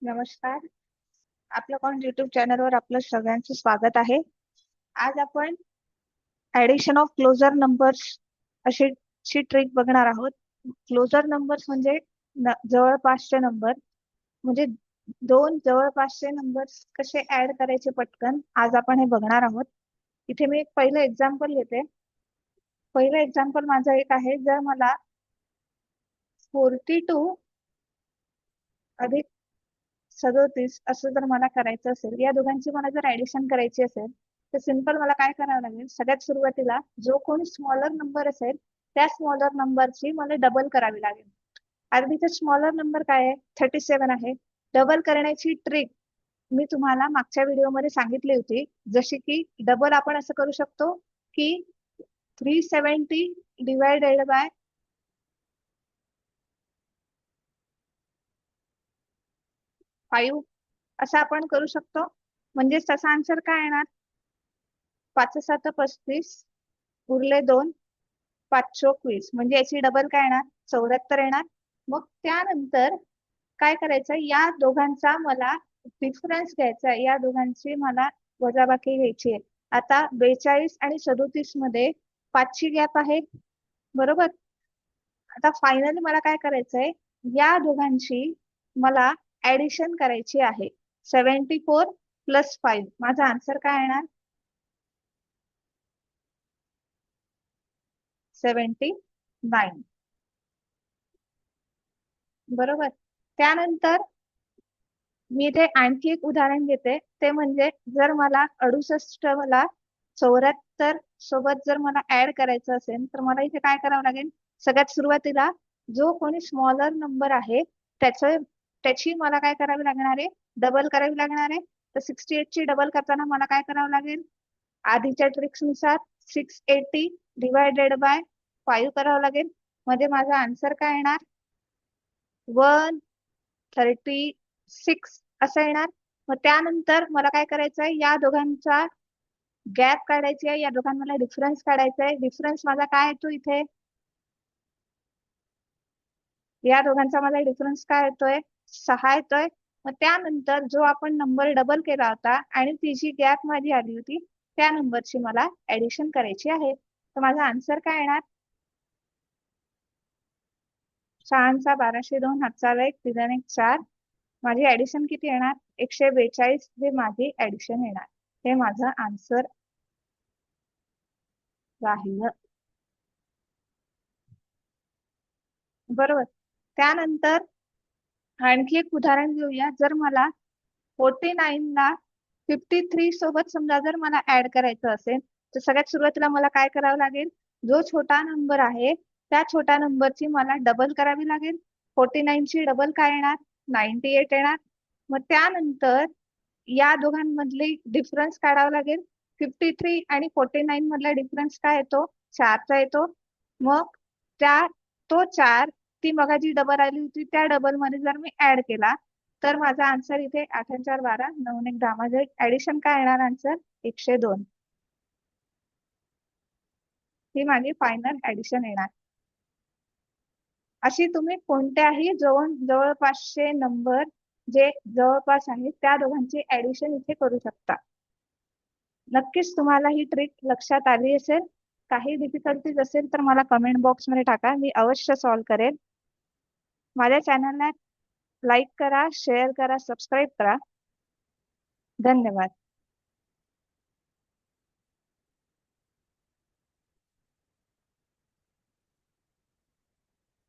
नमस्कार. आपलं कोण युट्यूब चॅनलवर आपलं सगळ्यांचं स्वागत आहे. आज आपण ऍडिशन ऑफ क्लोजर नंबर्स अशी ट्रिक बघणार आहोत. क्लोजर नंबर्स म्हणजे जवळपासचे नंबर, म्हणजे दोन जवळपासचे नंबर्स कसे ऍड करायचे पटकन, आज आपण हे बघणार आहोत. इथे मी एक पहिलं एक्झाम्पल घेते. पहिलं एक्झाम्पल माझं एक आहे, जर मला 42 अधिक 37 असं जर मला करायचं असेल, या दोघांची मला जर ऍडिशन करायची असेल, तर सिंपल मला काय करावं लागेल, सगळ्यात सुरुवातीला जो कोणी स्मॉलर नंबर असेल त्या स्मॉलर नंबरची मला डबल करावी लागेल. आणि तिथे स्मॉलर नंबर काय आहे, 37 आहे. डबल करण्याची ट्रिक मी तुम्हाला मागच्या व्हिडिओमध्ये सांगितली होती. जशी की डबल आपण असं करू शकतो की 370 डिवायडेड बाय 5 असं आपण करू शकतो. म्हणजे तसा आन्सर काय येणार, 5 7 35 उरले 2, 5 20. म्हणजे याची डबल काय येणार, 74 येणार. मग त्यानंतर काय करायचं, या दोघांचा मला डिफरन्स घ्यायचा आहे, या दोघांची मला वजाबाकी घ्यायची आहे. आता 42 आणि 37 मध्ये 5 ची गॅप आहे, बरोबर. आता फायनली मला काय करायचंय, या दोघांची मला ऍडिशन करायची आहे. 74 प्लस 5, माझा आन्सर काय येणार, 79. बरोबर. त्यानंतर मी इथे आणखी एक उदाहरण घेते, ते म्हणजे जर मला 68 ला 74 सोबत जर मला ऍड करायचं असेल, तर मला इथे काय करावं लागेल, सगळ्यात सुरुवातीला जो कोणी स्मॉलर नंबर आहे त्याची मला काय करावी लागणार आहे, डबल करावी लागणार आहे. तर 68 ची डबल करताना मला काय करावं लागेल, आधीच्या ट्रिक्स नुसार 680 डिवायडेड बाय 5 करावं लागेल. म्हणजे माझा आन्सर काय येणार, 136 असं येणार. मग त्यानंतर मला काय करायचं आहे, या दोघांचा गॅप काढायची आहे, या दोघांमधला डिफरन्स काढायचा आहे. डिफरन्स माझा काय येतो इथे, या दोघांचा मला डिफरन्स काय येतोय, 6 येतोय. मग त्यानंतर जो आपण नंबर डबल केला होता आणि ती जी गॅप माझी आली होती, त्या नंबरची मला ऍडिशन करायची आहे. तर माझा आन्सर काय येणार, 6 1202, हातचा 1, 3 4. माझी ऍडिशन किती येणार, 142 हे माझी ऍडिशन येणार. हे माझं आन्सर राहिलं, बरोबर. त्यानंतर आणखी एक उदाहरण घेऊया. जर मला 49 ला 53 सोबत समजा जर मला ऍड करायचं असेल, तर सगळ्यात सुरुवातीला मला काय करावं लागेल, जो छोटा नंबर आहे त्या छोट्या नंबरची मला डबल करावी लागेल. 49 ची डबल काय येणार, 98 येणार. मग त्यानंतर या दोघांमधले डिफरन्स काढावा लागेल. 53 आणि 49 मधला डिफरन्स काय येतो, 4चा येतो. मग त्या तो 4 ती मगाची डबल आली होती त्या डबल मध्ये जर मी ऍड केला, तर माझा आन्सर इथे 8 4 12 9 1 10, माझे ऍडिशन काय येणार, आन्सर 102. ही माझी फायनल ऍडिशन येणार. अशी तुम्ही कोणत्याही जवळपासचे नंबर जे जवळपास आहेत त्या दोघांची ऍडिशन इथे करू शकता. नक्कीच तुम्हाला ही ट्रिक लक्षात आली असेल. काही डिफिकल्टीज असेल तर मला कमेंट बॉक्स मध्ये टाका, मी अवश्य सॉल्व्ह करेन. माझ्या चॅनलला लाईक करा, शेअर करा, सबस्क्राईब करा. धन्यवाद.